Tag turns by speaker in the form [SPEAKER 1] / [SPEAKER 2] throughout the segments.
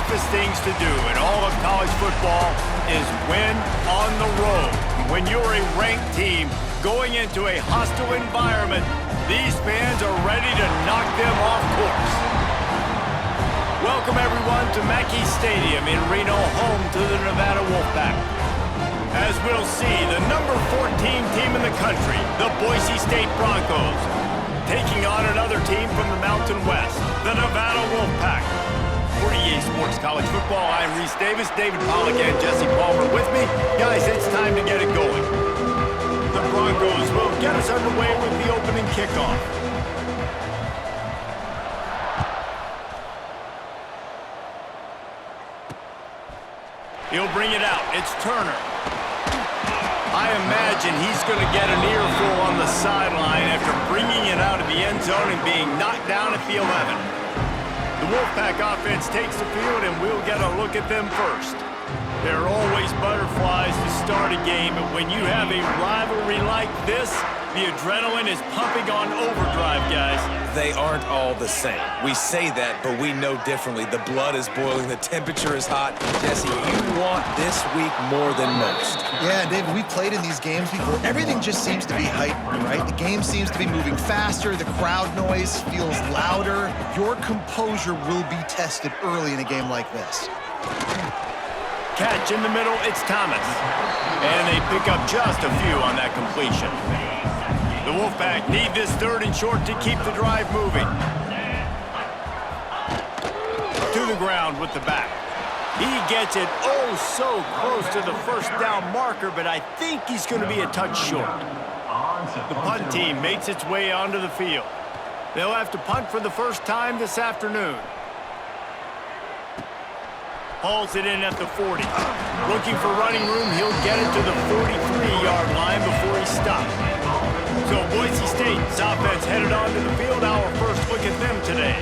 [SPEAKER 1] toughest things to do in all of college football is win on the road. When you're a ranked team going into a hostile environment, these fans are ready to knock them off course. Welcome, everyone, to Mackey Stadium in Reno, home to the Nevada Wolfpack. As we'll see, the number 14 team in the country, the Boise State Broncos, taking on another team from the Mountain West, the Nevada Wolfpack. For EA Sports College Football, I'm Reese Davis, David Pollack, and Jesse Palmer with me. Guys, it's time to get it going. The Broncos will get us underway with the opening kickoff. He'll bring it out. It's Turner. I imagine he's going to get an earful on the sideline after bringing it out of the end zone and being knocked down at the 11. The Wolfpack offense takes the field, and we'll get a look at them first. There are always butterflies to start a game, but when you have a rivalry like this, the adrenaline is pumping on overdrive, guys.
[SPEAKER 2] They aren't all the same. We say that, but we know differently. The blood is boiling. The temperature is hot. Jesse, you want this week more than most.
[SPEAKER 3] Yeah, David, we've played in these games before. Everything just seems to be heightened, right? The game seems to be moving faster. The crowd noise feels louder. Your composure will be tested early in a game like this.
[SPEAKER 1] Catch in the middle, it's Thomas. And they pick up just a few on that completion. The Wolfpack need this third and short to keep the drive moving. To the ground with the back. He gets it oh so close to the first down marker, but I think he's going to be a touch short. The punt team makes its way onto the field. They'll have to punt for the first time this afternoon. Hauls it in at the 40. Looking for running room, he'll get it to the 43-yard line before he stops. So Boise State's offense headed onto the field. Our first look at them today.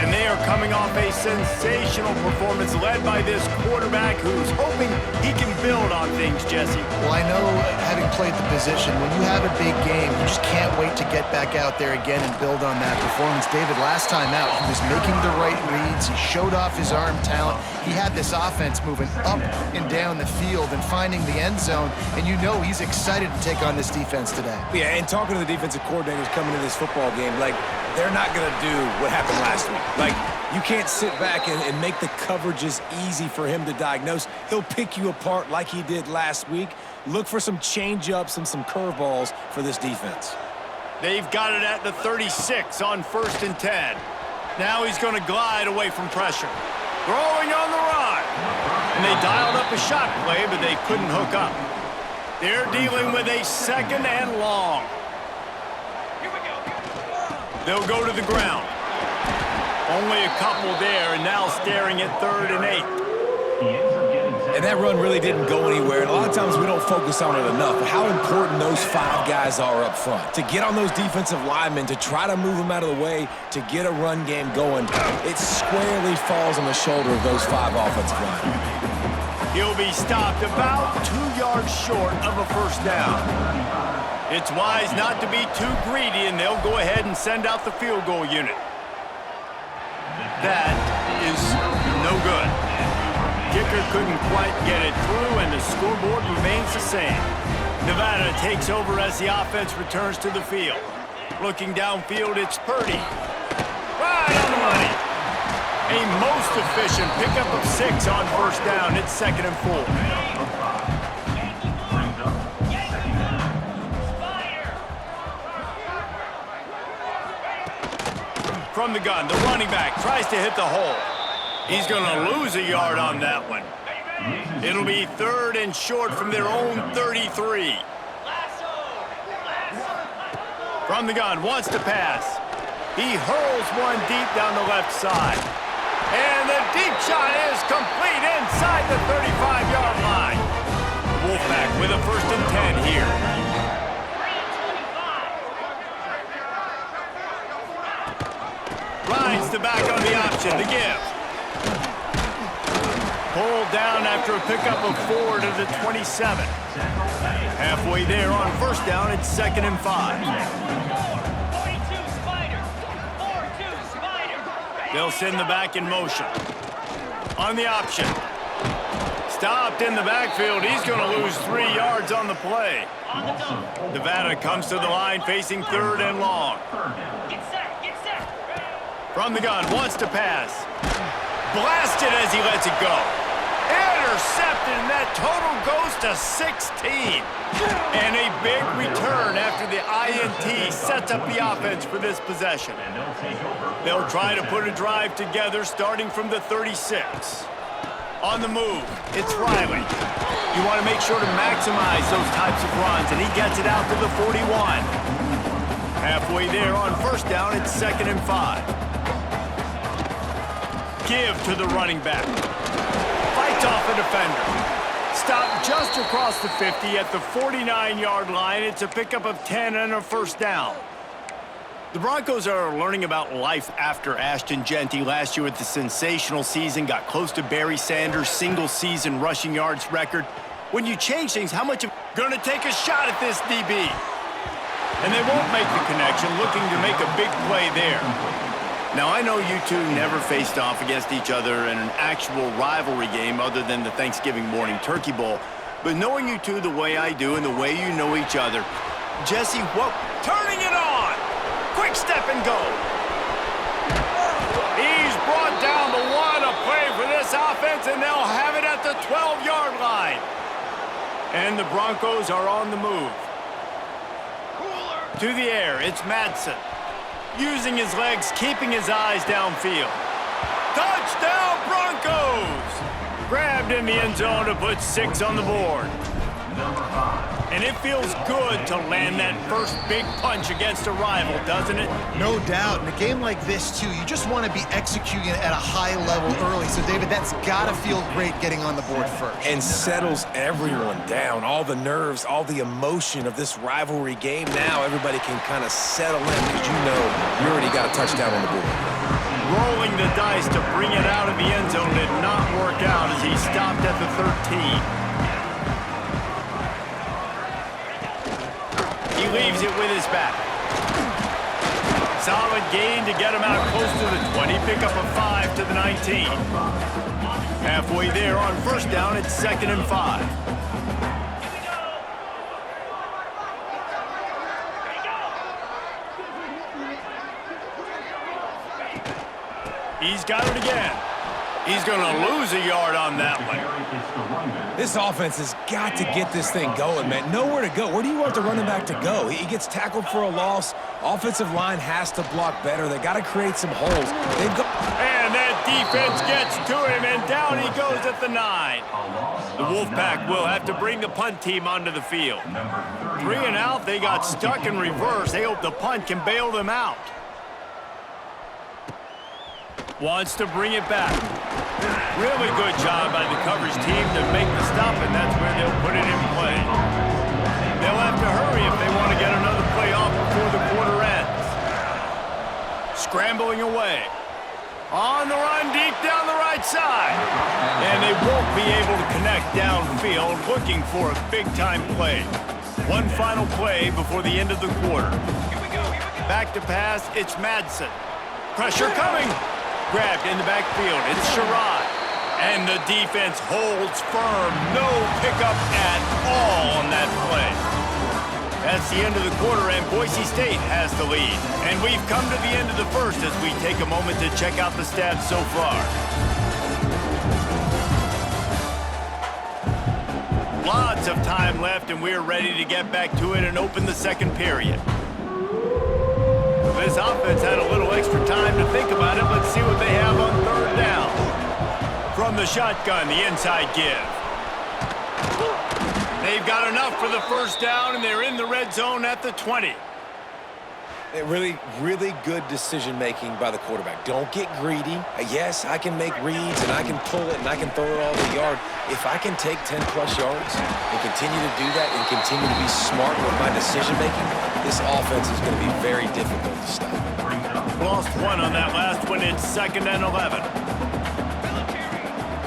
[SPEAKER 1] And they are coming off a sensational performance led by this quarterback who's hoping he can build on things, Jesse.
[SPEAKER 3] Well, I know, having played the position, when you have a big game, you just can't wait to get back out there again and build on that performance. David, last time out, he was making the right reads. He showed off his arm talent. He had this offense moving up and down the field and finding the end zone, and you know he's excited to take on this defense today.
[SPEAKER 2] Yeah, and talking to the defensive coordinators coming to this football game, like, they're not going to do what happened last week. Like, you can't sit back and make the coverages easy for him to diagnose. He'll pick you apart like he did last week. Look for some change-ups and some curveballs for this defense.
[SPEAKER 1] They've got it at the 36 on 1st and 10. Now he's going to glide away from pressure. Throwing on the run. And they dialed up a shot play, but they couldn't hook up. They're dealing with a 2nd and long. They'll go to the ground. Only a couple there, and now staring at 3rd and 8.
[SPEAKER 2] And that run really didn't go anywhere. And a lot of times we don't focus on it enough. But how important those 5 guys are up front. To get on those defensive linemen, to try to move them out of the way, to get a run game going, it squarely falls on the shoulder of those 5 offensive linemen.
[SPEAKER 1] He'll be stopped about 2 yards short of a first down. It's wise not to be too greedy, and they'll go ahead and send out the field goal unit. That is no good. Kicker couldn't quite get it through, and the scoreboard remains the same. Nevada takes over as the offense returns to the field. Looking downfield, it's Purdy. Right on the money. A most efficient pickup of 6 on first down. It's 2nd and 4. From the gun, the running back tries to hit the hole. He's going to lose a yard on that one. It'll be 3rd and short from their own 33. From the gun, wants to pass. He hurls one deep down the left side. And the deep shot is complete inside the 35-yard line. Wolfpack with a 1st and 10 here. Lines the back on the option to give. Pulled down after a pickup of 4 to the 27. Halfway there on first down, it's 2nd and 5. They'll send the back in motion. On the option. Stopped in the backfield. He's going to lose 3 yards on the play. Nevada comes to the line facing 3rd and long. From the gun, wants to pass. Blasted as he lets it go. Intercepted, and that total goes to 16. And a big return after the INT sets up the offense for this possession. They'll try to put a drive together starting from the 36. On the move, it's Riley. You want to make sure to maximize those types of runs, and he gets it out to the 41. Halfway there on 1st down, it's 2nd and 5. Give to the running back. Fights off a defender. Stopped just across the 50 at the 49-yard line. It's a pickup of 10 and a 1st down. The Broncos are learning about life after Ashton Jeanty last year with the sensational season, got close to Barry Sanders' single-season rushing yards record. When you change things, how much of going to take a shot at this DB? And they won't make the connection, looking to make a big play there. Now, I know you two never faced off against each other in an actual rivalry game other than the Thanksgiving morning Turkey Bowl, but knowing you two the way I do and the way you know each other, Jesse, what? Turning it on! Quick step and go. He's brought down the 1, a play for this offense, and they'll have it at the 12-yard line. And the Broncos are on the move. To the air, it's Madsen. Using his legs, keeping his eyes downfield. Touchdown, Broncos! Grabbed in the end zone to put 6 on the board. And it feels good to land that first big punch against a rival, doesn't it?
[SPEAKER 3] No doubt. In a game like this, too, you just want to be executing at a high level early. So, David, that's got to feel great getting on the board first.
[SPEAKER 2] And settles everyone down. All the nerves, all the emotion of this rivalry game. Now everybody can kind of settle in because you know you already got a touchdown on the board.
[SPEAKER 1] Rolling the dice to bring it out of the end zone did not work out as he stopped at the 13. He leaves it with his back. Solid gain to get him out close to the 20. Pickup of 5 to the 19. Halfway there on 1st down, it's 2nd and 5. He's got it again. He's going to lose a yard on that one.
[SPEAKER 2] This offense has got to get this thing going, man. Nowhere to go. Where do you want the running back to go? He gets tackled for a loss. Offensive line has to block better. They got to create some holes. They've got...
[SPEAKER 1] And that defense gets to him, and down he goes at the 9. The Wolfpack will have to bring the punt team onto the field. 3 and out, they got stuck in reverse. They hope the punt can bail them out. Wants to bring it back. Really good job by the coverage team to make the stop, and that's where they'll put it in play. They'll have to hurry if they want to get another play off before the quarter ends. Scrambling away. On the run, deep down the right side. And they won't be able to connect downfield, looking for a big-time play. One final play before the end of the quarter. Back to pass, it's Madsen. Pressure coming. Grabbed in the backfield, it's Sherrod. And the defense holds firm. No pickup at all on that play. That's the end of the quarter, and Boise State has the lead. And we've come to the end of the first as we take a moment to check out the stats so far. Lots of time left, and we're ready to get back to it and open the second period. This offense had a little extra time to think about it. Let's see what they have on 3rd down. From the shotgun, the inside give. They've got enough for the 1st down, and they're in the red zone at the 20.
[SPEAKER 2] Really, really good decision-making by the quarterback. Don't get greedy. Yes, I can make reads, and I can pull it, and I can throw it all the yard. If I can take 10-plus yards and continue to do that and continue to be smart with my decision-making, this offense is going to be very difficult to stop.
[SPEAKER 1] Lost 1 on that last one. It's 2nd and 11.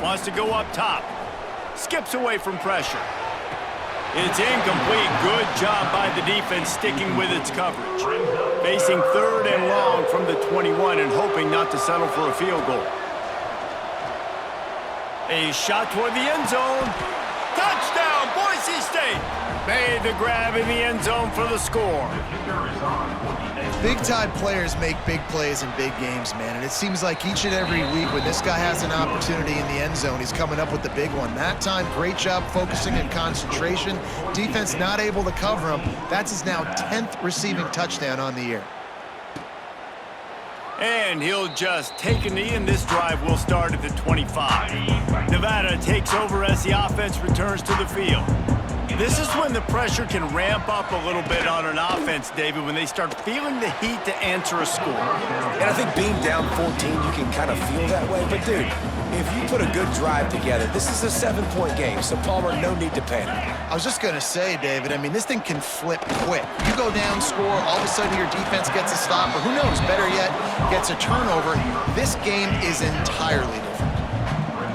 [SPEAKER 1] Wants to go up top. Skips away from pressure. It's incomplete. Good job by the defense sticking with its coverage. Facing 3rd and long from the 21 and hoping not to settle for a field goal. A shot toward the end zone. Touchdown, Boise State! Made the grab in the end zone for the score.
[SPEAKER 3] Big-time players make big plays in big games, man, and it seems like each and every week when this guy has an opportunity in the end zone, he's coming up with the big one. That time, great job focusing and concentration. Defense not able to cover him. That's his now 10th receiving touchdown on the year.
[SPEAKER 1] And he'll just take a knee, and this drive will start at the 25. Nevada takes over as the offense returns to the field. This is when the pressure can ramp up a little bit on an offense, David, when they start feeling the heat to answer a score.
[SPEAKER 2] And I think being down 14, you can kind of feel that way. But, dude, if you put a good drive together, this is a 7-point game, so Palmer, no need to panic.
[SPEAKER 3] I was just going to say, David, I mean, this thing can flip quick. You go down, score, all of a sudden your defense gets a stop, or who knows, better yet, gets a turnover. This game is entirely different.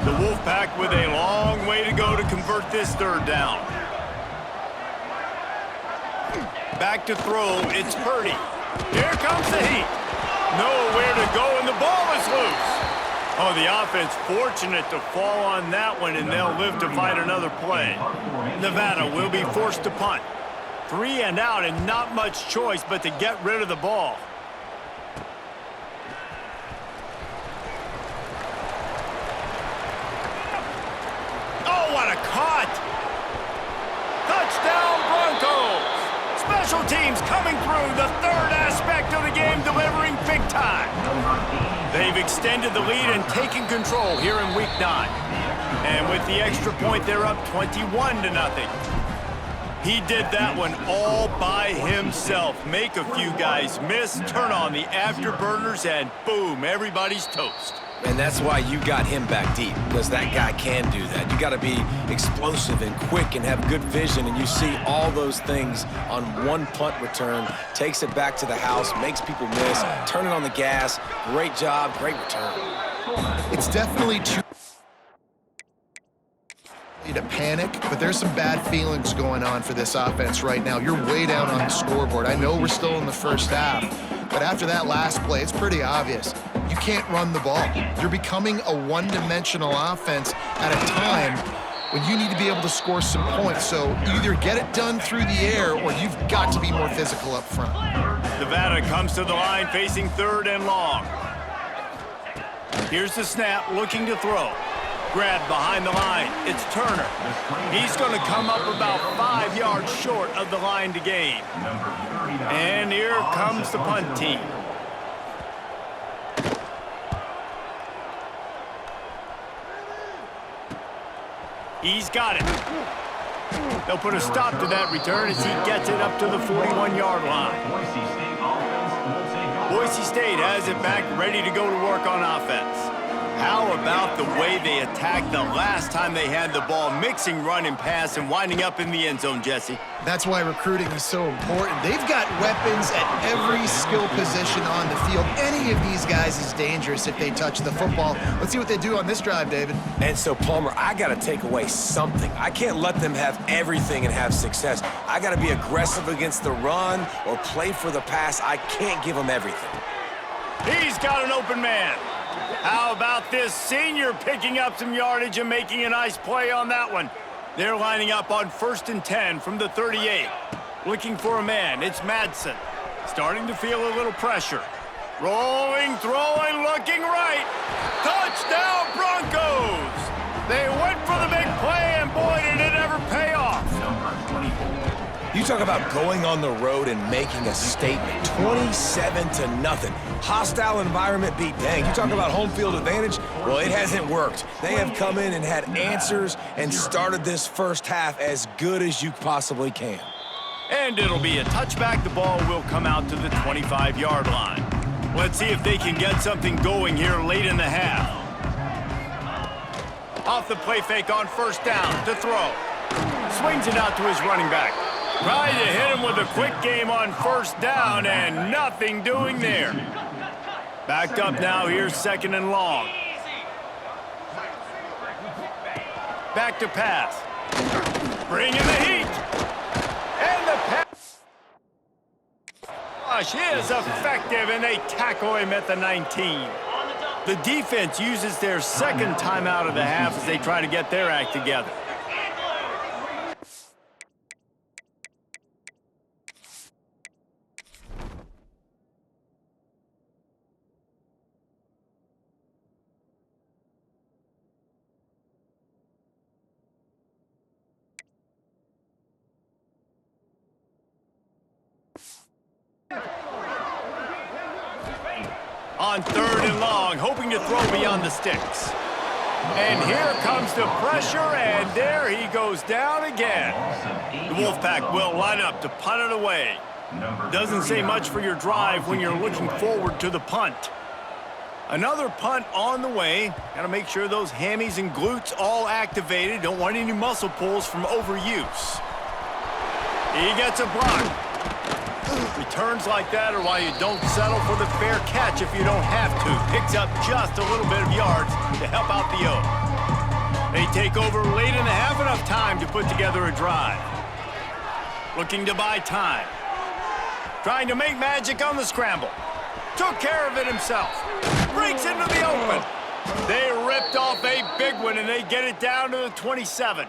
[SPEAKER 1] The Wolfpack with a long way to go to convert this third down. Back to throw, it's Purdy. Here comes the heat. Nowhere to go, and the ball is loose. Oh, the offense fortunate to fall on that one, and they'll live to fight another play. Nevada will be forced to punt. 3 and out, and not much choice but to get rid of the ball. Oh, what a cut! Touchdown, Broncos! Special teams coming through, the third aspect of the game, delivering big time. They've extended the lead and taken control here in Week 9. And with the extra point, they're up 21-0. He did that one all by himself. Make a few guys miss, turn on the afterburners, and boom, everybody's toast.
[SPEAKER 2] And that's why you got him back deep, because that guy can do that. You got to be explosive and quick and have good vision, and you see all those things on one punt return. Takes it back to the house, makes people miss, turning on the gas. Great job, great return.
[SPEAKER 3] It's definitely too to panic, but there's some bad feelings going on for this offense right now. You're way down on the scoreboard. I know we're still in the first half, but after that last play, it's pretty obvious. You can't run the ball. You're becoming a one-dimensional offense at a time when you need to be able to score some points. So either get it done through the air or you've got to be more physical up front.
[SPEAKER 1] Nevada comes to the line facing 3rd and long. Here's the snap, looking to throw. Grab behind the line. It's Turner. He's going to come up about 5 yards short of the line to gain. And here comes the punt team. He's got it. They'll put a stop to that return as he gets it up to the 41-yard line. Boise State has it back, ready to go to work on offense. How about the way they attacked the last time they had the ball, mixing run and pass and winding up in the end zone, Jesse?
[SPEAKER 3] That's why recruiting is so important. They've got weapons at every skill position on the field. Any of these guys is dangerous if they touch the football. Let's see what they do on this drive, David.
[SPEAKER 2] And so, Palmer, I got to take away something. I can't let them have everything and have success. I got to be aggressive against the run or play for the pass. I can't give them everything.
[SPEAKER 1] He's got an open man. How about this senior picking up some yardage and making a nice play on that one? They're lining up on 1st and 10 from the 38. Looking for a man, it's Madsen. Starting to feel a little pressure. Rolling, throwing, looking right. Touchdown, Broncos! They went for the big play, and boy, did it ever pay off.
[SPEAKER 2] You talk about going on the road and making a statement. 27-0. Hostile environment beat dang. You talk about home field advantage? Well, it hasn't worked. They have come in and had answers and started this first half as good as you possibly can.
[SPEAKER 1] And it'll be a touchback. The ball will come out to the 25-yard line. Let's see if they can get something going here late in the half. Off the play fake on 1st down to throw. Swings it out to his running back. Tried to hit him with a quick game on 1st down, and nothing doing there. Backed up now, here's 2nd and long. Back to pass. Bringing the heat. And the pass. Gosh, he is effective, and they tackle him at the 19. The defense uses their second timeout of the half as they try to get their act together. On 3rd and long, hoping to throw beyond the sticks. And here comes the pressure, and there he goes down again. The Wolfpack will line up to punt it away. Doesn't say much for your drive when you're looking forward to the punt. Another punt on the way. Got to make sure those hammies and glutes all activated. Don't want any muscle pulls from overuse. He gets a block. Returns like that are why you don't settle for the fair catch if you don't have to. Picks up just a little bit of yards to help out the O. They take over late in the half, enough time to put together a drive. Looking to buy time. Trying to make magic on the scramble. Took care of it himself. Breaks into the open. They ripped off a big one, and they get it down to the 27.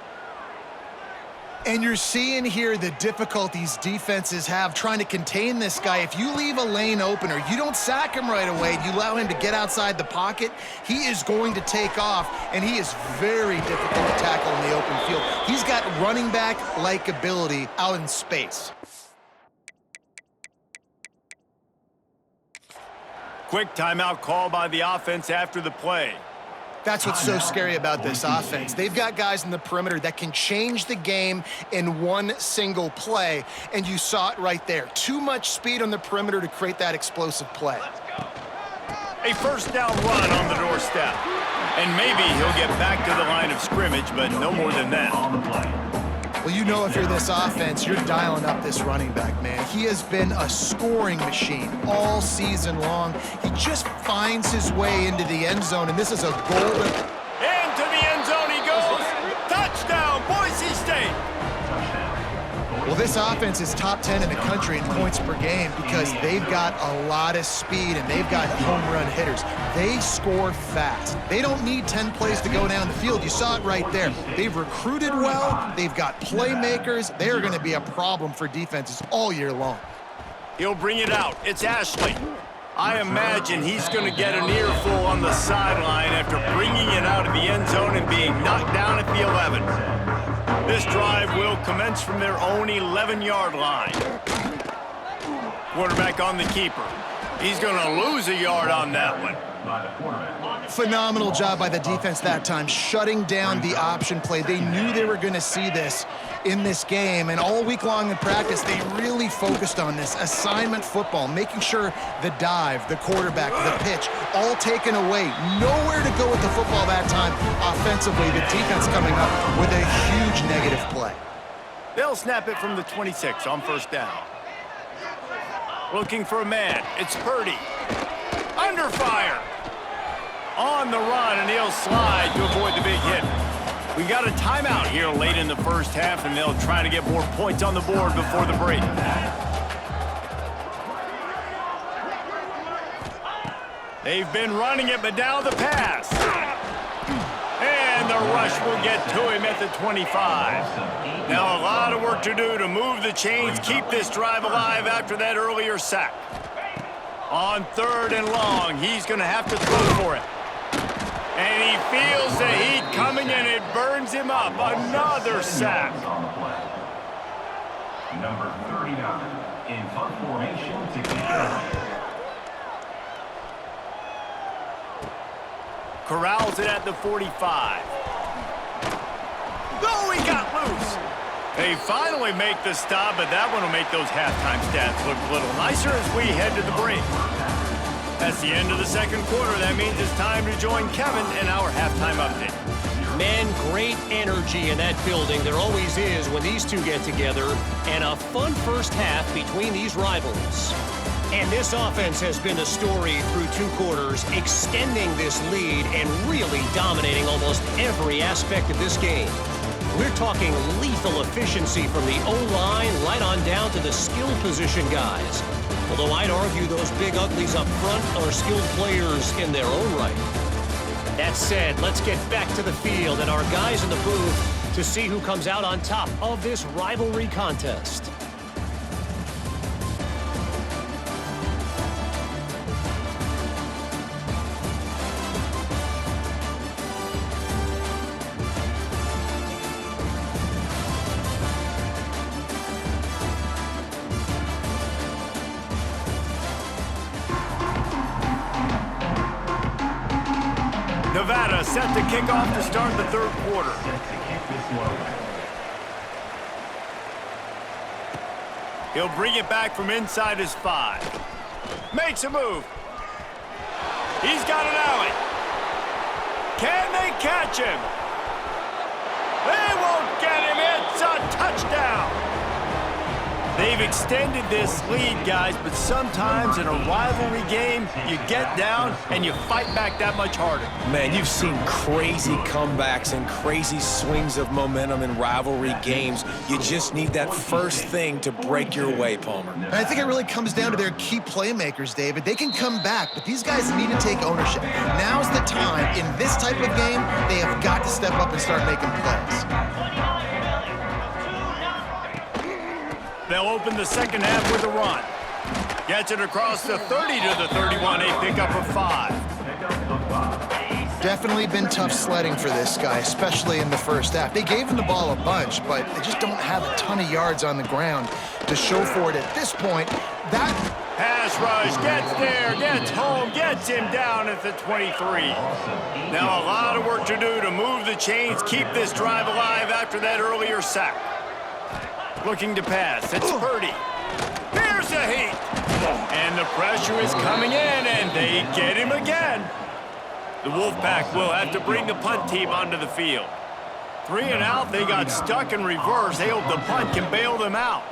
[SPEAKER 3] And you're seeing here the difficulties defenses have trying to contain this guy. If you leave a lane open or you don't sack him right away, you allow him to get outside the pocket, he is going to take off, and he is very difficult to tackle in the open field. He's got running back-like ability out in space.
[SPEAKER 1] Quick timeout call by the offense after the play.
[SPEAKER 3] That's what's so scary about this offense. They've got guys in the perimeter that can change the game in one single play, and you saw it right there. Too much speed on the perimeter to create that explosive play.
[SPEAKER 1] A first down run on the doorstep. And maybe he'll get back to the line of scrimmage, but no more than that.
[SPEAKER 3] Well, you know if you're this offense, you're dialing up this running back, man. He has been a scoring machine all season long. He just finds his way into the end zone, and this is a golden...
[SPEAKER 1] Into the end zone he goes. Touchdown, Boise State.
[SPEAKER 3] Well, this offense is top 10 in the country in points per game because they've got a lot of speed and they've got home run hitters. They score fast. They don't need 10 plays to go down the field. You saw it right there. They've recruited well. They've got playmakers. They are going to be a problem for defenses all year long.
[SPEAKER 1] He'll bring it out. It's Ashley. I imagine he's going to get an earful on the sideline after bringing it out of the end zone and being knocked down at the 11. This drive will commence from their own 11-yard line. Quarterback on the keeper. He's going to lose a yard on that one.
[SPEAKER 3] Phenomenal job by the defense that time, shutting down the option play. They knew they were going to see this in this game, and all week long in practice, they really focused on this assignment football, making sure the dive, the quarterback, the pitch, all taken away. Nowhere to go with the football that time offensively. The defense coming up with a huge negative play.
[SPEAKER 1] They'll snap it from the 26 on first down. Looking for a man. It's Purdy. Under fire. On the run, and he'll slide to avoid the big hit. We got a timeout here late in the first half, and they'll try to get more points on the board before the break. They've been running it, but now the pass. And the rush will get to him at the 25. Now a lot of work to do to move the chains, keep this drive alive after that earlier sack. On 3rd and long, he's going to have to throw for it. And he feels the heat coming, and it burns him up. Another sack.
[SPEAKER 4] Number 39 in punt formation to kick it off.
[SPEAKER 1] Corrals it at the 45. Oh, he got loose. They finally make the stop, but that one will make those halftime stats look a little nicer as we head to the break. That's the end of the second quarter. That means it's time to join Kevin in our halftime update.
[SPEAKER 5] Man, great energy in that building. There always is when these two get together, and a fun first half between these rivals. And this offense has been a story through 2 quarters, extending this lead and really dominating almost every aspect of this game. We're talking lethal efficiency from the O-line right on down to the skill position guys. Although I'd argue those big uglies up front are skilled players in their own right. That said, let's get back to the field and our guys in the booth to see who comes out on top of this rivalry contest.
[SPEAKER 1] Nevada set to kick off to start the third quarter. He'll bring it back from inside his 5. Makes a move. He's got an alley. Can they catch him? They won't get him. It's a touchdown. They've extended this lead, guys, but sometimes in a rivalry game, you get down and you fight back that much harder.
[SPEAKER 2] Man, you've seen crazy comebacks and crazy swings of momentum in rivalry games. You just need that first thing to break your way, Palmer.
[SPEAKER 3] And I think it really comes down to their key playmakers, David. They can come back, but these guys need to take ownership. Now's the time. In this type of game, they have got to step up and start making plays.
[SPEAKER 1] They'll open the second half with a run. Gets it across the 30 to the 31, a pickup of 5.
[SPEAKER 3] Definitely been tough sledding for this guy, especially in the first half. They gave him the ball a bunch, but they just don't have a ton of yards on the ground to show for it at this point. That
[SPEAKER 1] pass rush gets there, gets home, gets him down at the 23. Now a lot of work to do to move the chains, keep this drive alive after that earlier sack. Looking to pass. It's Purdy. Here's a heat. And the pressure is coming in, and they get him again. The Wolfpack will have to bring the punt team onto the field. 3 and out. They got stuck in reverse. They hope the punt can bail them out.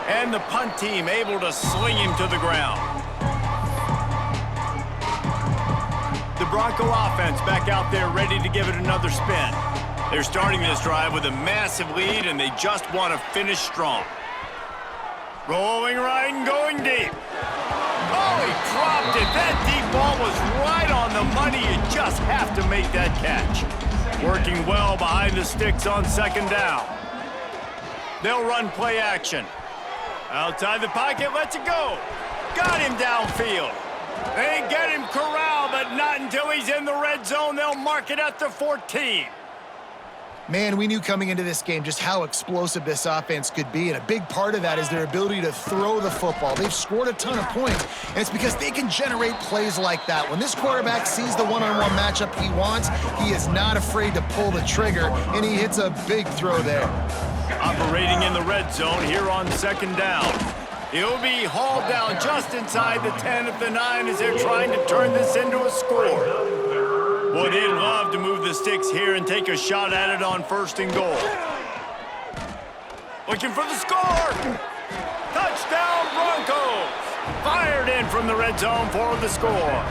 [SPEAKER 1] And the punt team able to sling him to the ground. The Bronco offense back out there ready to give it another spin. They're starting this drive with a massive lead, and they just want to finish strong. Rolling right and going deep. Oh, he dropped it. That deep ball was right on the money. You just have to make that catch. Working well behind the sticks on second down. They'll run play action. Outside the pocket, lets it go. Got him downfield. They get him corralled, but not until he's in the red zone. They'll mark it at the 14.
[SPEAKER 3] Man, we knew coming into this game just how explosive this offense could be, and a big part of that is their ability to throw the football. They've scored a ton of points, and it's because they can generate plays like that. When this quarterback sees the one-on-one matchup he wants, he is not afraid to pull the trigger, and he hits a big throw there.
[SPEAKER 1] Operating in the red zone here on second down. He'll be hauled down just inside the 10 at the 9 as they're trying to turn this into a score. Boy, they'd love to move the sticks here and take a shot at it on 1st and goal. Looking for the score! Touchdown Broncos! Fired in from the red zone for the score.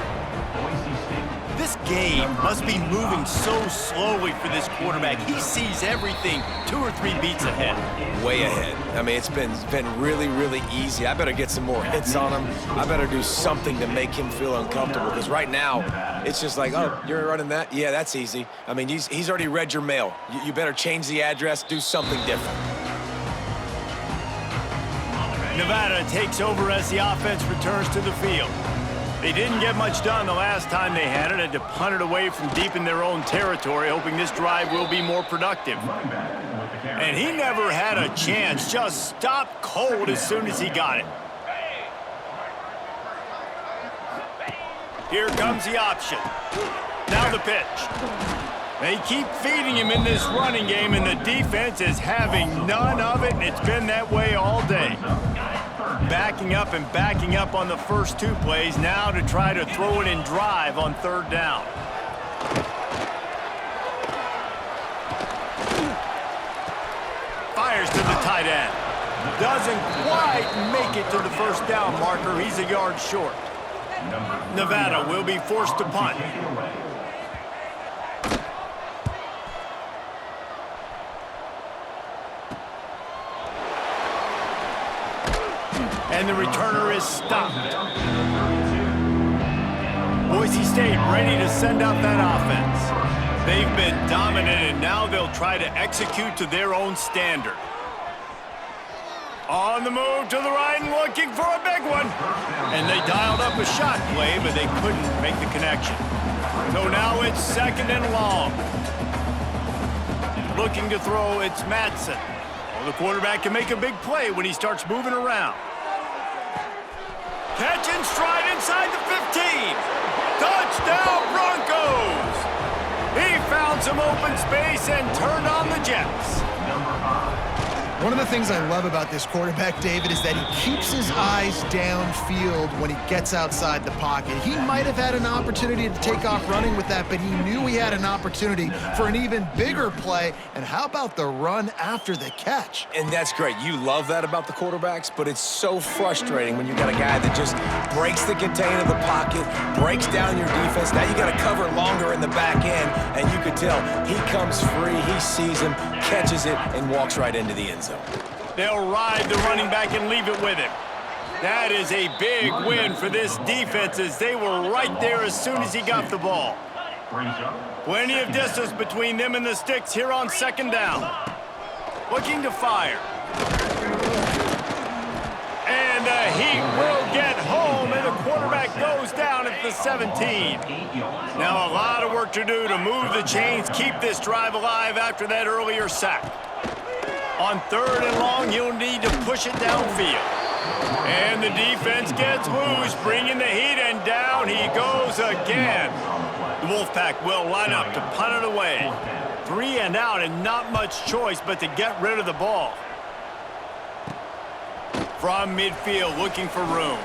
[SPEAKER 1] This game must be moving so slowly for this quarterback. He sees everything 2 or 3 beats ahead.
[SPEAKER 2] Way ahead. I mean, it's been really, really easy. I better get some more hits on him. I better do something to make him feel uncomfortable, because right now, it's just like, oh, you're running that? Yeah, that's easy. I mean, he's already read your mail. You better change the address, do something different.
[SPEAKER 1] Nevada takes over as the offense returns to the field. They didn't get much done the last time they had it to punt it away from deep in their own territory, hoping this drive will be more productive. And he never had a chance, just stopped cold as soon as he got it. Here comes the option. Now the pitch. They keep feeding him in this running game, and the defense is having none of it, and it's been that way all day. Backing up on the first 2 plays, now to try to throw it in drive on 3rd down. Fires to the tight end. Doesn't quite make it to the 1st down marker. He's a yard short. Nevada will be forced to punt. And the returner is stopped. Boise State ready to send out that offense. They've been dominant, and now they'll try to execute to their own standard. On the move to the right and looking for a big one. And they dialed up a shot play, but they couldn't make the connection. So now it's 2nd and long. Looking to throw, it's Madsen. Well, the quarterback can make a big play when he starts moving around. Catch and stride inside the 15. Touchdown, Broncos! He found some open space and turned on the Jets.
[SPEAKER 3] One of the things I love about this quarterback, David, is that he keeps his eyes downfield when he gets outside the pocket. He might have had an opportunity to take off running with that, but he knew he had an opportunity for an even bigger play. And how about the run after the catch?
[SPEAKER 2] And that's great. You love that about the quarterbacks, but it's so frustrating when you got a guy that just breaks the contain of the pocket, breaks down your defense. Now you got to cover longer in the back end, and you could tell he comes free, he sees him, catches it, and walks right into the end zone.
[SPEAKER 1] They'll ride the running back and leave it with him. That is a big win for this defense, as they were right there as soon as he got the ball. Plenty of distance between them and the sticks here on 2nd down. Looking to fire. And the Heat will get home, and the quarterback goes down at the 17. Now a lot of work to do to move the chains, keep this drive alive after that earlier sack. On 3rd and long, he'll need to push it downfield. And the defense gets loose, bringing the Heat, and down he goes again. The Wolfpack will line up to punt it away. 3 and out, and not much choice but to get rid of the ball. From midfield, looking for room.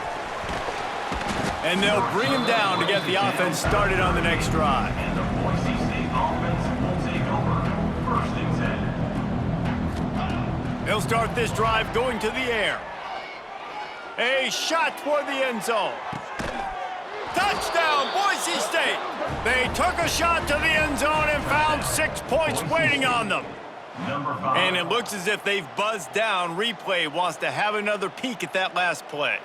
[SPEAKER 1] And they'll bring him down to get the offense started on the next drive.
[SPEAKER 4] And the Boise State offense will take over 1st and 10.
[SPEAKER 1] They'll start this drive going to the air. A shot toward the end zone. Touchdown, Boise State! They took a shot to the end zone and found 6 points waiting on them. And it looks as if they've buzzed down. Replay wants to have another peek at that last play.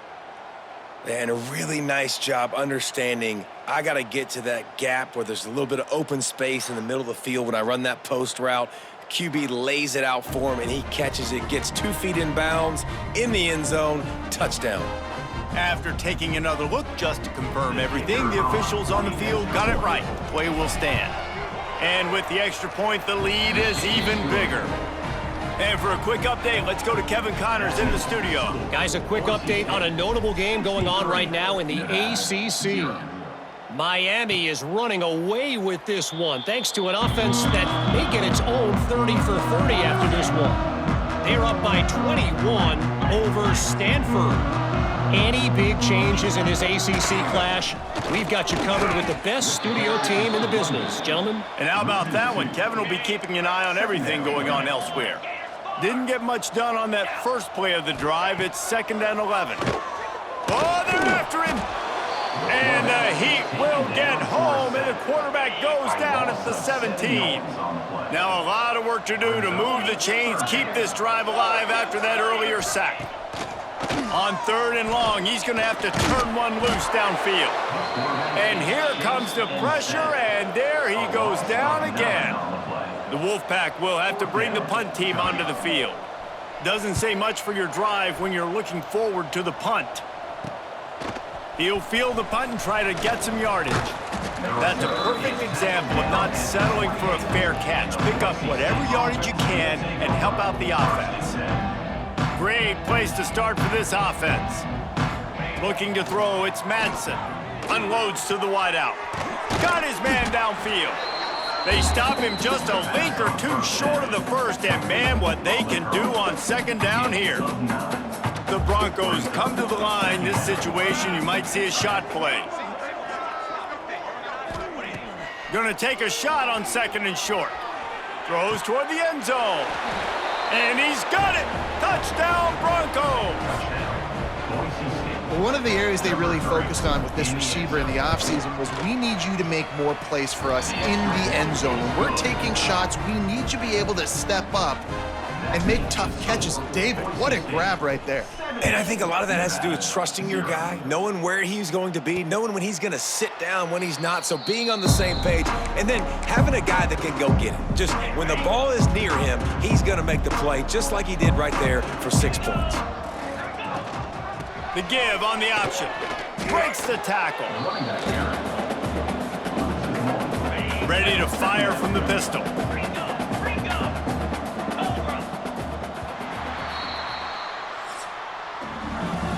[SPEAKER 2] And a really nice job understanding I got to get to that gap where there's a little bit of open space in the middle of the field when I run that post route. QB lays it out for him, and he catches it, gets 2 feet in bounds, in the end zone, touchdown.
[SPEAKER 1] After taking another look just to confirm everything, the officials on the field got it right. The play will stand. And with the extra point, the lead is even bigger. And for a quick update, let's go to Kevin Connors in the studio.
[SPEAKER 5] Guys, a quick update on a notable game going on right now in the ACC. Miami is running away with this one, thanks to an offense that may get its own 30 for 30 after this one. They're up by 21 over Stanford. Any big changes in this ACC clash? We've got you covered with the best studio team in the business, gentlemen.
[SPEAKER 1] And how about that one? Kevin will be keeping an eye on everything going on elsewhere. Didn't get much done on that first play of the drive. It's 2nd and 11. Oh, they're after him. And the Heat will get home, and the quarterback goes down at the 17. Now a lot of work to do to move the chains, keep this drive alive after that earlier sack. On 3rd and long, he's going to have to turn one loose downfield. And here comes the pressure, and there he goes down again. The Wolfpack will have to bring the punt team onto the field. Doesn't say much for your drive when you're looking forward to the punt. He'll field the punt and try to get some yardage. That's a perfect example of not settling for a fair catch. Pick up whatever yardage you can and help out the offense. Great place to start for this offense. Looking to throw, it's Madsen. Unloads to the wideout. Got his man downfield. They stop him just a link or two short of the first, and man, what they can do on 2nd down here. The Broncos come to the line. This situation, you might see a shot play. Gonna take a shot on 2nd and short. Throws toward the end zone. And he's got it! Touchdown, Broncos!
[SPEAKER 3] Well, one of the areas they really focused on with this receiver in the offseason was we need you to make more plays for us in the end zone. When we're taking shots, we need you to be able to step up and make tough catches. David, what a grab right there.
[SPEAKER 2] And I think a lot of that has to do with trusting your guy, knowing where he's going to be, knowing when he's going to sit down, when he's not. So being on the same page, and then having a guy that can go get it. Just when the ball is near him, he's going to make the play, just like he did right there for 6 points.
[SPEAKER 1] The give on the option. Breaks the tackle. Ready to fire from the pistol.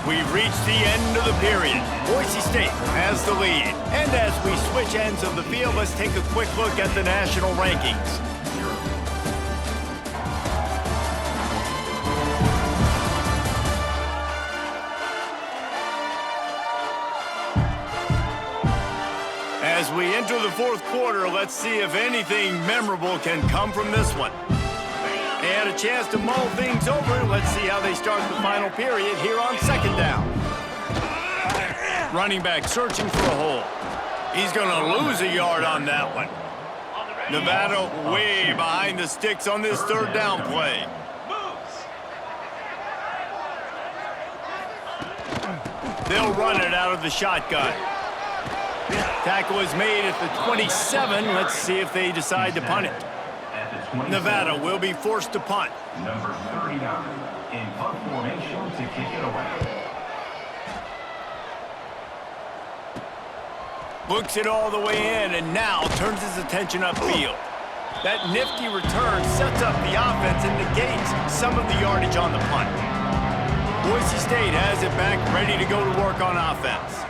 [SPEAKER 1] We've reached the end of the period. Boise State has the lead. And as we switch ends of the field, let's take a quick look at the national rankings. As we enter the fourth quarter, let's see if anything memorable can come from this one. They had a chance to mull things over. Let's see how they start the final period here on second down. Running back searching for a hole. He's going to lose a yard on that one. Nevada way behind the sticks on this third down play. They'll run it out of the shotgun. Tackle is made at the 27. Let's see if they decide to punt it. Nevada will be forced to punt.
[SPEAKER 4] Number 39 in punt formation to kick it away.
[SPEAKER 1] Looks it all the way in and now turns his attention upfield. That nifty return sets up the offense and negates some of the yardage on the punt. Boise State has it back, ready to go to work on offense.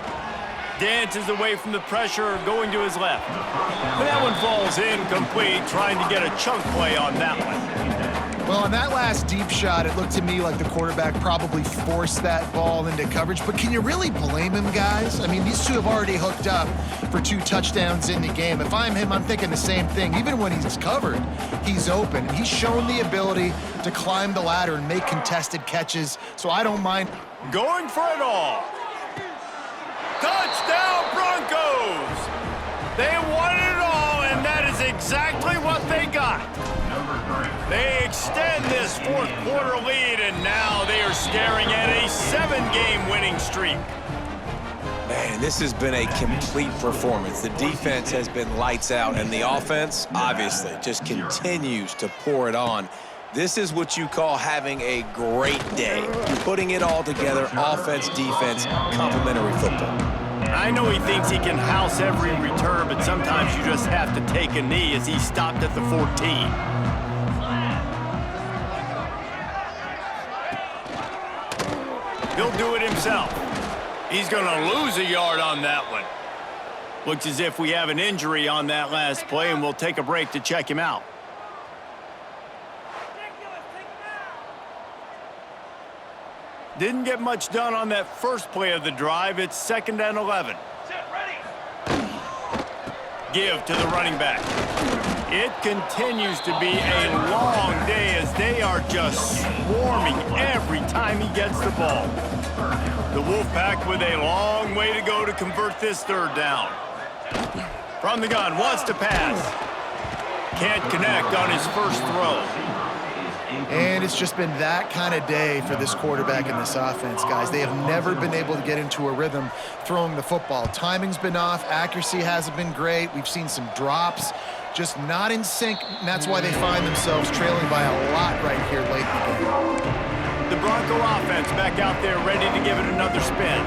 [SPEAKER 1] Dances away from the pressure, going to his left. But that one falls incomplete, trying to get a chunk play on that one.
[SPEAKER 3] Well, on that last deep shot, it looked to me like the quarterback probably forced that ball into coverage. But can you really blame him, guys? I mean, these two have already hooked up for 2 touchdowns in the game. If I'm him, I'm thinking the same thing. Even when he's covered, he's open. He's shown the ability to climb the ladder and make contested catches, so I don't mind.
[SPEAKER 1] Going for it all. Touchdown, Broncos! They won it all, and that is exactly what they got. They extend this fourth quarter lead, and now they are staring at a 7-game winning streak.
[SPEAKER 2] Man, this has been a complete performance. The defense has been lights out, and the offense, obviously, just continues to pour it on. This is what you call having a great day. Putting it all together, offense, defense, complementary football.
[SPEAKER 1] I know he thinks he can house every return, but sometimes you just have to take a knee as he stopped at the 14. He'll do it himself. He's going to lose a yard on that one. Looks as if we have an injury on that last play, and we'll take a break to check him out. Didn't get much done on that first play of the drive. It's 2nd and 11. Give to the running back. It continues to be a long day as they are just swarming every time he gets the ball. The Wolfpack with a long way to go to convert this third down. From the gun, wants to pass. Can't connect on his first throw.
[SPEAKER 3] And it's just been that kind of day for this quarterback and this offense, guys. They have never been able to get into a rhythm throwing the football. Timing's been off. Accuracy hasn't been great. We've seen some drops, just not in sync, and that's why they find themselves trailing by a lot right here late in the game.
[SPEAKER 1] The Bronco offense back out there ready to give it another spin.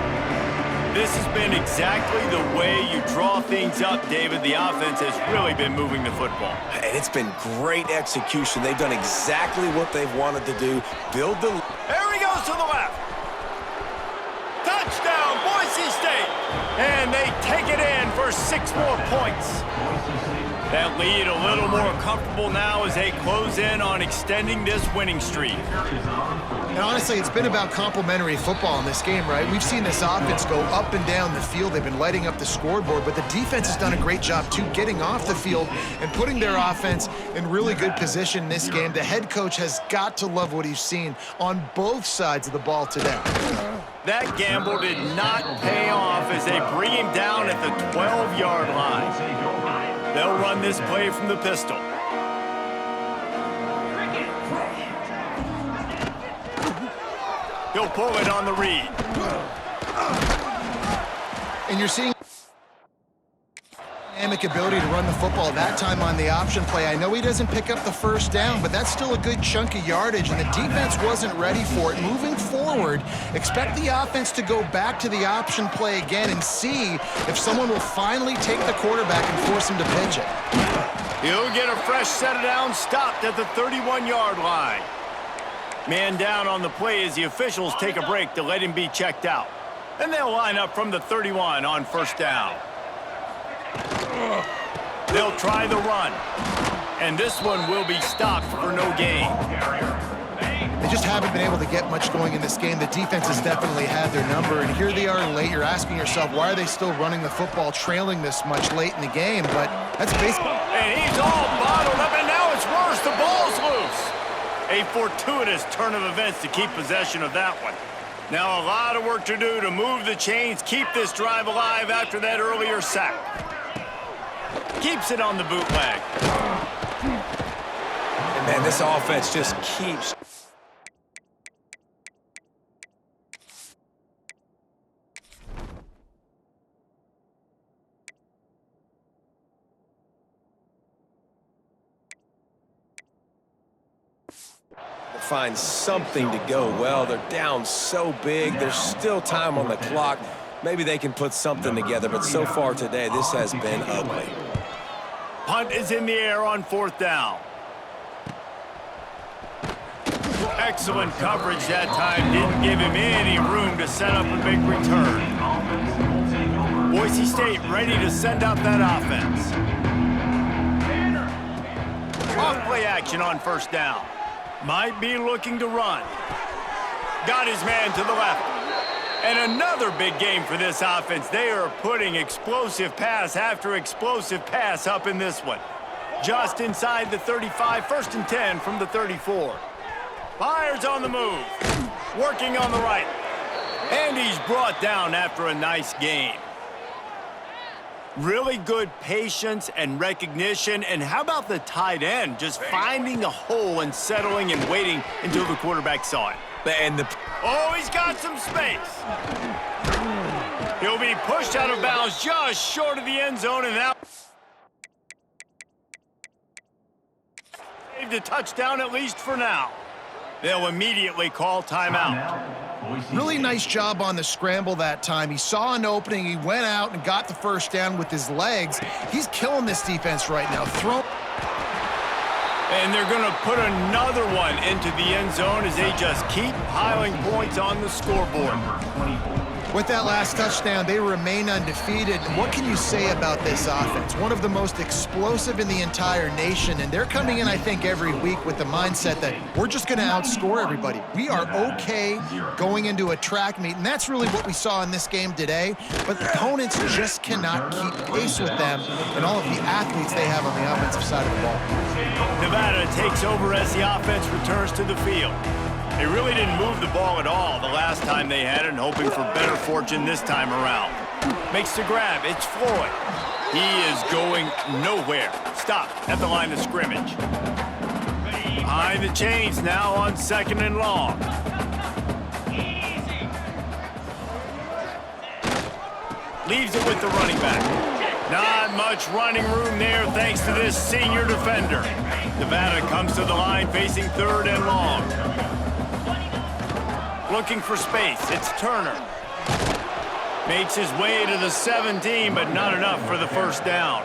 [SPEAKER 1] This has been exactly the way you draw things up, David. The offense has really been moving the football.
[SPEAKER 2] And it's been great execution. They've done exactly what they've wanted to do. Build the...
[SPEAKER 1] There he goes to the left. Touchdown, Boise State. And they take it in for 6 more points. That lead a little more comfortable now as they close in on extending this winning streak.
[SPEAKER 3] And honestly, it's been about complementary football in this game, right? We've seen this offense go up and down the field. They've been lighting up the scoreboard, but the defense has done a great job, too, getting off the field and putting their offense in really good position in this game. The head coach has got to love what he's seen on both sides of the ball today.
[SPEAKER 1] That gamble did not pay off as they bring him down at the 12-yard line. They'll run this play from the pistol. He'll pull it on the read.
[SPEAKER 3] And you're seeing dynamic ability to run the football, that time on the option play. I know he doesn't pick up the first down, but that's still a good chunk of yardage, and the defense wasn't ready for it. Moving forward, expect the offense to go back to the option play again and see if someone will finally take the quarterback and force him to pitch it.
[SPEAKER 1] He'll get a fresh set of downs, stopped at the 31-yard line. Man down on the play as the officials take a break to let him be checked out. And they'll line up from the 31 on first down. They'll try the run. And this one will be stopped for no gain.
[SPEAKER 3] They just haven't been able to get much going in this game. The defense has definitely had their number, and here they are late. You're asking yourself, why are they still running the football, trailing this much late in the game? But that's basically...
[SPEAKER 1] And he's all bottled up, and now it's worse. The ball's loose. A fortuitous turn of events to keep possession of that one. Now a lot of work to do to move the chains, keep this drive alive after that earlier sack. Keeps it on the bootleg.
[SPEAKER 2] And man, this offense just keeps... find something to go well. They're down so big. There's still time on the clock. Maybe they can put something together, but so far today, this has been ugly.
[SPEAKER 1] Punt is in the air on fourth down. Excellent coverage that time. Didn't give him any room to set up a big return. Boise State ready to send up that offense. Off play action on first down. Might be looking to run. Got his man to the left. And another big game for this offense. They are putting explosive pass after explosive pass up in this one. Just inside the 35, 1st and 10 from the 34. Fires on the move. Working on the right. And he's brought down after a nice gain. Really good patience and recognition. And how about the tight end just finding a hole and settling and waiting until the quarterback saw it? Oh, he's got some space. He'll be pushed out of bounds just short of the end zone, and now saved a touchdown at least for now. They'll immediately call timeout.
[SPEAKER 3] Really nice job on the scramble that time. He saw an opening, he went out and got the first down with his legs. He's killing this defense right now.
[SPEAKER 1] And they're going to put another one into the end zone as they just keep piling points on the scoreboard.
[SPEAKER 3] With that last touchdown, they remain undefeated. What can you say about this offense? One of the most explosive in the entire nation, and they're coming in, I think, every week with the mindset that we're just going to outscore everybody. We are okay going into a track meet, and that's really what we saw in this game today. But the opponents just cannot keep pace with them and all of the athletes they have on the offensive side of the ball.
[SPEAKER 1] Nevada takes over as the offense returns to the field. They really didn't move the ball at all the last time they had it, and hoping for better fortune this time around. Makes the grab. It's Floyd. He is going nowhere. Stopped at the line of scrimmage. Behind the chains now on 2nd and long. Leaves it with the running back. Not much running room there thanks to this senior defender. Nevada comes to the line facing 3rd and long. Looking for space. It's Turner. Makes his way to the 17, but not enough for the first down.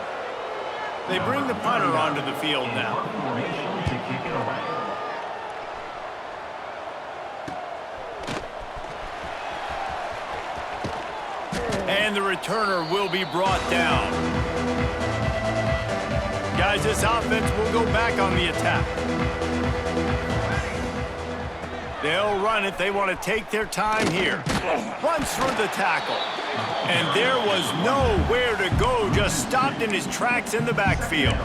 [SPEAKER 1] They bring the punter onto the field now. And the returner will be brought down. Guys, this offense will go back on the attack. They'll run it. They want to take their time here. Runs through the tackle. And there was nowhere to go. Just stopped in his tracks in the backfield.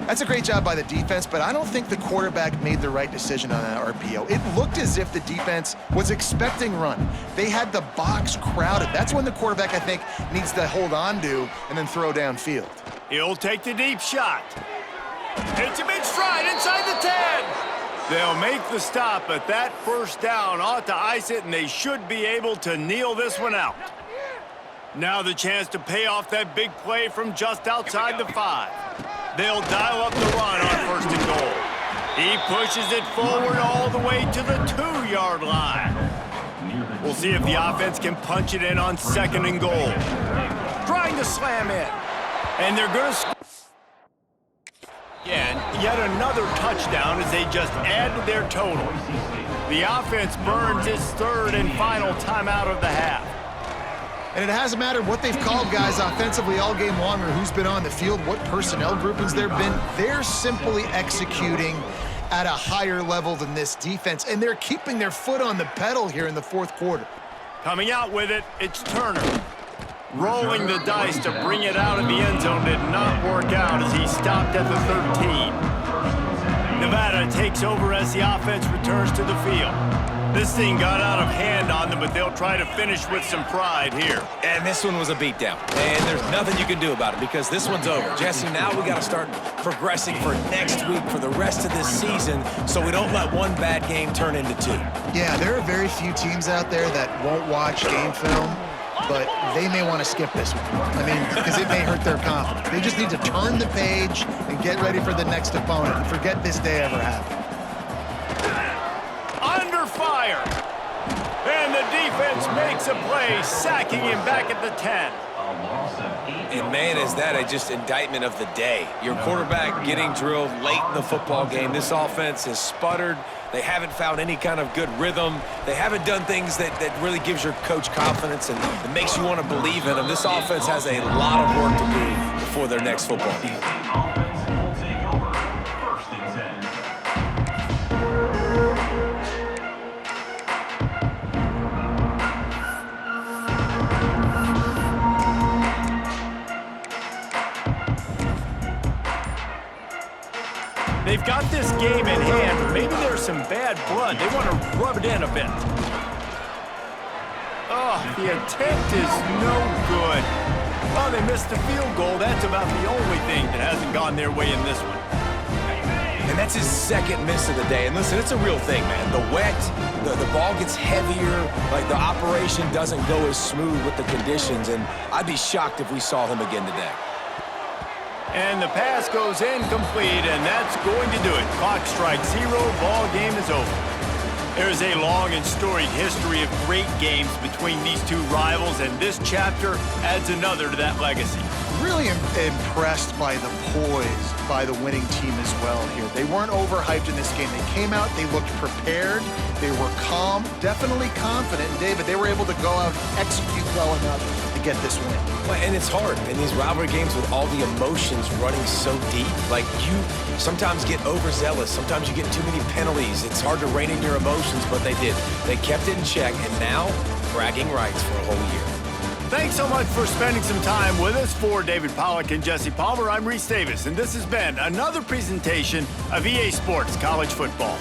[SPEAKER 3] That's a great job by the defense, but I don't think the quarterback made the right decision on that RPO. It looked as if the defense was expecting run. They had the box crowded. That's when the quarterback, I think, needs to hold on to and then throw downfield.
[SPEAKER 1] He'll take the deep shot. It's a big stride inside the 10. They'll make the stop, but that first down ought to ice it, and they should be able to kneel this one out. Now the chance to pay off that big play from just outside the 5. They'll dial up the run on first and goal. He pushes it forward all the way to the 2-yard line. We'll see if the offense can punch it in on second and goal. Trying to slam in. And they're going to score. Again, yet another touchdown as they just add to their total. The offense burns its third and final timeout of the half.
[SPEAKER 3] And it hasn't mattered what they've called guys offensively all game long or who's been on the field, what personnel groupings there have been. They're simply executing at a higher level than this defense, and they're keeping their foot on the pedal here in the fourth quarter.
[SPEAKER 1] Coming out with it, it's Turner. Rolling the dice to bring it out of the end zone did not work out as he stopped at the 13. Nevada takes over as the offense returns to the field. This thing got out of hand on them, but they'll try to finish with some pride here.
[SPEAKER 2] And this one was a beatdown. And there's nothing you can do about it because this one's over. Jesse, now we got to start progressing for next week, for the rest of this season, so we don't let one bad game turn into 2.
[SPEAKER 3] Yeah, there are very few teams out there that won't watch game film, but they may want to skip this one. I mean, because it may hurt their confidence. They just need to turn the page and get ready for the next opponent and forget this day ever happened.
[SPEAKER 1] Under fire. And the defense makes a play, sacking him back at the 10.
[SPEAKER 2] And, man, is that a just indictment of the day. Your quarterback getting drilled late in the football game. This offense has sputtered. They haven't found any kind of good rhythm. They haven't done things that really gives your coach confidence and it makes you want to believe in them. This offense has a lot of work to do before their next football game.
[SPEAKER 1] They've got this game in hand, but maybe there's some bad blood. They want to rub it in a bit. Oh, the attempt is no good. Oh, they missed the field goal. That's about the only thing that hasn't gone their way in this one.
[SPEAKER 2] And that's his second miss of the day. And listen, it's a real thing, man. The wet, the ball gets heavier, like the operation doesn't go as smooth with the conditions, and I'd be shocked if we saw him again today.
[SPEAKER 1] And the pass goes incomplete, and that's going to do it. Clock strikes 0, ball game is over. There's a long and storied history of great games between these two rivals, and this chapter adds another to that legacy.
[SPEAKER 3] Really impressed by the poise by the winning team as well here. They weren't overhyped in this game. They came out, they looked prepared, they were calm, definitely confident. And David, they were able to go out and execute well enough to get this win.
[SPEAKER 2] Well, and it's hard in these rivalry games with all the emotions running so deep. Like, you sometimes get overzealous. Sometimes you get too many penalties. It's hard to rein in your emotions, but they did. They kept it in check, and now bragging rights for a whole year.
[SPEAKER 1] Thanks so much for spending some time with us. For David Pollack and Jesse Palmer, I'm Reese Davis, and this has been another presentation of EA Sports College Football.